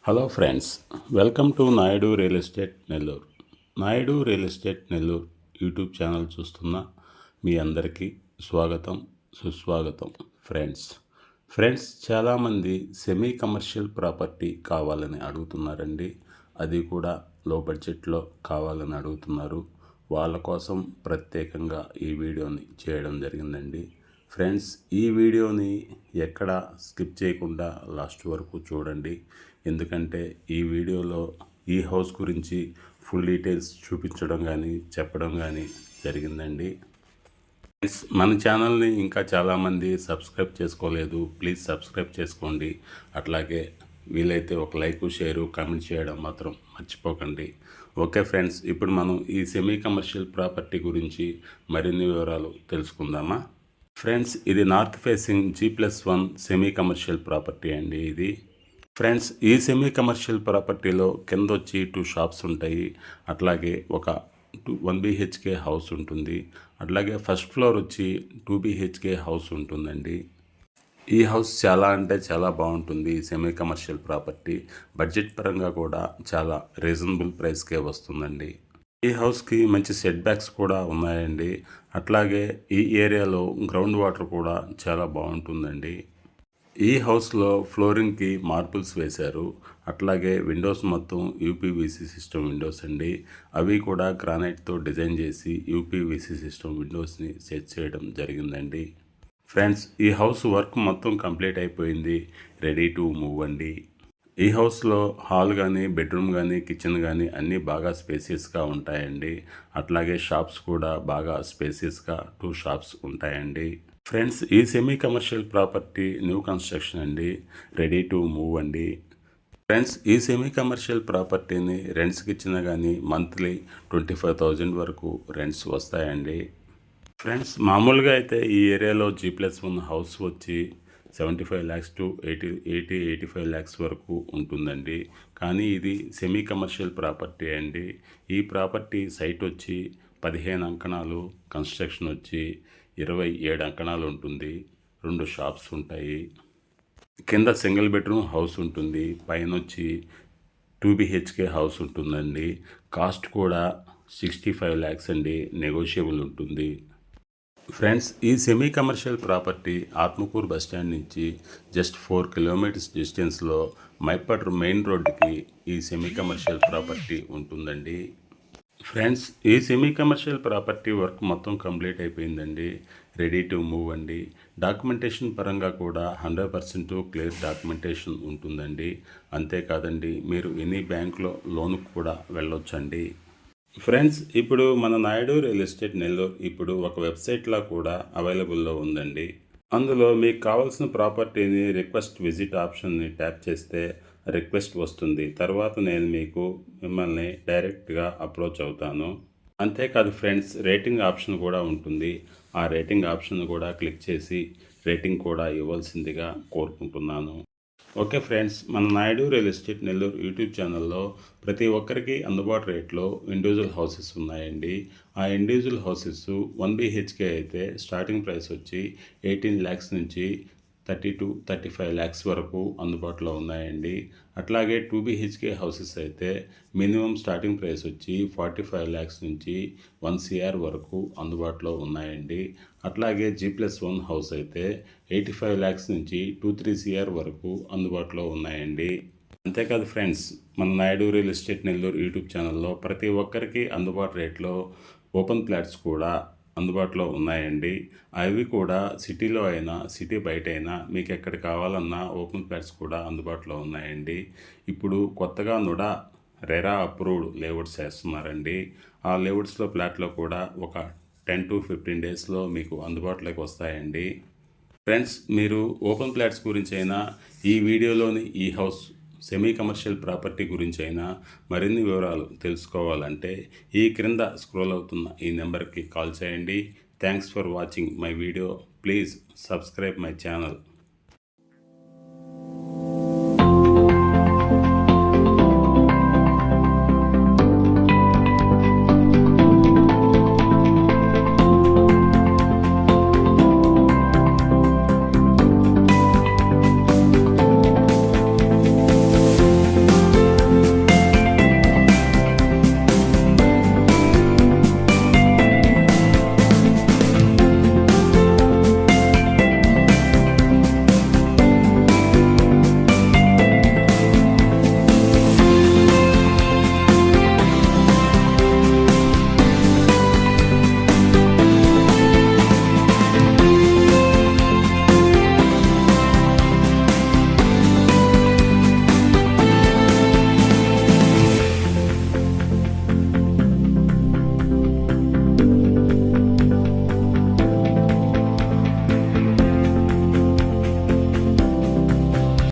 Hello friends, welcome to Naidu real estate Nellore. Naidu real estate Nellore YouTube channel చూస్తున్న మీ అందరికీ స్వాగతం, సుస్వాగతం. ఫ్రెండ్స్ చాలామంది సెమీ కమర్షియల్ ప్రాపర్టీ కావాలని అడుగుతున్నారండి. అది కూడా లో బడ్జెట్లో కావాలని అడుగుతున్నారు. వాళ్ళ కోసం ప్రత్యేకంగా ఈ వీడియోని చేయడం జరిగిందండి. ఫ్రెండ్స్, ఈ వీడియోని ఎక్కడ స్కిప్ చేయకుండా లాస్ట్ వరకు చూడండి. ఎందుకంటే ఈ వీడియోలో ఈ హౌస్ గురించి ఫుల్ డీటెయిల్స్ చూపించడం కానీ చెప్పడం కానీ జరిగిందండి. ఫ్రెండ్స్, మన ఛానల్ని ఇంకా చాలామంది సబ్స్క్రైబ్ చేసుకోలేదు. ప్లీజ్ సబ్స్క్రైబ్ చేసుకోండి. అట్లాగే వీలైతే ఒక లైక్, షేరు, కామెంట్ చేయడం మాత్రం మర్చిపోకండి. ఓకే ఫ్రెండ్స్, ఇప్పుడు మనం ఈ సెమీ కమర్షియల్ ప్రాపర్టీ గురించి మరిన్ని వివరాలు తెలుసుకుందామా? ఫ్రెండ్స్, ఇది north facing G+1 semi commercial property అండి. ఇది ఫ్రెండ్స్, ఈ సెమీ కమర్షియల్ ప్రాపర్టీలో కింద వచ్చి 2 షాప్స్ ఉంటాయి. అట్లాగే ఒక 1 BHK హౌస్ ఉంటుంది. అట్లాగే ఫస్ట్ ఫ్లోర్ వచ్చి 2 BHK హౌస్ ఉంటుందండి. ఈ హౌస్ చాలా అంటే చాలా బాగుంటుంది. సెమీ కమర్షియల్ ప్రాపర్టీ బడ్జెట్ పరంగా కూడా చాలా రీజనబుల్ ప్రైస్కే వస్తుందండి. ఈ హౌస్కి మంచి సెట్ బ్యాక్స్ కూడా ఉన్నాయండి. అట్లాగే ఈ ఏరియాలో గ్రౌండ్ వాటర్ కూడా చాలా బాగుంటుందండి. ఈ హౌస్లో ఫ్లోరింగ్కి మార్బుల్స్ వేశారు. అట్లాగే విండోస్ మొత్తం UPVC సిస్టమ్ విండోస్ అండి. అవి కూడా గ్రానైట్తో డిజైన్ చేసి UPVC సిస్టమ్ విండోస్ని సెట్ చేయడం జరిగిందండి. ఫ్రెండ్స్, ఈ హౌస్ వర్క్ మొత్తం కంప్లీట్ అయిపోయింది. రెడీ టు మూవ్ అండి. ఈ హౌస్లో హాల్ కానీ, బెడ్రూమ్ కానీ, కిచెన్ కానీ అన్నీ బాగా స్పేసియస్గా ఉంటాయండి. అట్లాగే షాప్స్ కూడా బాగా స్పేసియస్గా 2 షాప్స్ ఉంటాయండి. ఫ్రెండ్స్, ఈ semi commercial property new construction అండి. రెడీ టు మూవ్ అండి. ఫ్రెండ్స్, ఈ సెమీ కమర్షియల్ ప్రాపర్టీని రెంట్స్కి ఇచ్చినా కానీ మంత్లీ 25,000 వరకు రెంట్స్ వస్తాయండి. ఫ్రెండ్స్, మామూలుగా అయితే ఈ ఏరియాలో G+1 హౌస్ వచ్చి 75 lakhs టు 85 lakhs వరకు ఉంటుందండి. కానీ ఇది సెమీ కమర్షియల్ ప్రాపర్టీ అండి. ఈ ప్రాపర్టీ సైట్ వచ్చి 15 అంకణాలు, కన్స్ట్రక్షన్ వచ్చి 27 అంకణాలు ఉంటుంది. 2 షాప్స్ ఉంటాయి. కింద సింగిల్ బెడ్రూమ్ హౌస్ ఉంటుంది. పైన వచ్చి 2 BHK హౌస్ ఉంటుందండి. కాస్ట్ కూడా 65 lakhs అండి. నెగోషియబుల్ ఉంటుంది. ఫ్రెండ్స్, ఈ semi commercial property Atmakur bus stand నుంచి జస్ట్ 4 kilometers డిస్టెన్స్లో మైపట్టు మెయిన్ రోడ్డుకి ఈ సెమీ కమర్షియల్ ప్రాపర్టీ ఉంటుందండి. ఫ్రెండ్స్, ఈ సెమీ కమర్షియల్ ప్రాపర్టీ వర్క్ మొత్తం కంప్లీట్ అయిపోయిందండి. రెడీ టు మూవ్ అండి. డాక్యుమెంటేషన్ పరంగా కూడా 100% క్లియర్ డాక్యుమెంటేషన్ ఉంటుందండి. అంతేకాదండి, మీరు ఎనీ బ్యాంక్లో లోన్కి కూడా వెళ్ళొచ్చండి. ఫ్రెండ్స్, ఇప్పుడు మన నాయుడు రియల్ ఎస్టేట్ నెల్లూరు ఇప్పుడు ఒక వెబ్సైట్లో కూడా అవైలబుల్లో ఉందండి. అందులో మీకు కావాల్సిన ప్రాపర్టీని రిక్వెస్ట్ విజిట్ ఆప్షన్ని ట్యాప్ చేస్తే రిక్వెస్ట్ వస్తుంది. తర్వాత నేను మిమ్మల్ని డైరెక్ట్గా అప్రోచ్ అవుతాను. అంతేకాదు ఫ్రెండ్స్, రేటింగ్ ఆప్షన్ కూడా ఉంటుంది. ఆ రేటింగ్ ఆప్షన్ కూడా క్లిక్ చేసి రేటింగ్ కూడా ఇవ్వాల్సిందిగా కోరుకుంటున్నాను. ఓకే ఫ్రెండ్స్, మన Naidu real estate Nellore YouTube ఛానల్లో ప్రతి ఒక్కరికి అందుబాటు రేట్లో ఇండివిజువల్ హౌసెస్ ఉన్నాయండి. ఆ ఇండివిజువల్ హౌసెస్ 1 BHK అయితే స్టార్టింగ్ ప్రైస్ వచ్చి 18 lakhs నుంచి 30 to 35 lakhs వరకు అందుబాటులో ఉన్నాయండి. అట్లాగే 2 BHK హౌసెస్ అయితే మినిమం స్టార్టింగ్ ప్రైస్ వచ్చి 45 lakhs నుంచి 1 CR వరకు అందుబాటులో ఉన్నాయండి. అట్లాగే G+1 హౌస్ అయితే 85 lakhs నుంచి 2-3 CR వరకు అందుబాటులో ఉన్నాయండి. అంతేకాదు ఫ్రెండ్స్, మన Naidu real estate Nellore YouTube ఛానల్లో ప్రతి ఒక్కరికి అందుబాటు రేట్లో ఓపెన్ ప్లాట్స్ కూడా అందుబాటులో ఉన్నాయండి. అవి కూడా సిటీలో అయినా, సిటీ బయట అయినా మీకు ఎక్కడ కావాలన్నా ఓపెన్ ప్లాట్స్ కూడా అందుబాటులో ఉన్నాయండి. ఇప్పుడు కొత్తగా రెరా అప్రూవ్డ్ లేఅవుట్స్ వేస్తున్నారండి. ఆ లేఅవుట్స్లో ప్లాట్లో కూడా ఒక 10 to 15 daysలో మీకు అందుబాటులోకి వస్తాయండి. ఫ్రెండ్స్, మీరు ఓపెన్ ప్లాట్స్ గురించి అయినా, ఈ వీడియోలోని ఈ హౌస్ సెమీ కమర్షియల్ ప్రాపర్టీ గురించి అయినా మరిన్ని వివరాలు తెలుసుకోవాలంటే ఈ క్రింద స్క్రోల్ అవుతున్న ఈ నెంబర్కి కాల్ చేయండి. Thanks for watching my video. Please subscribe my channel.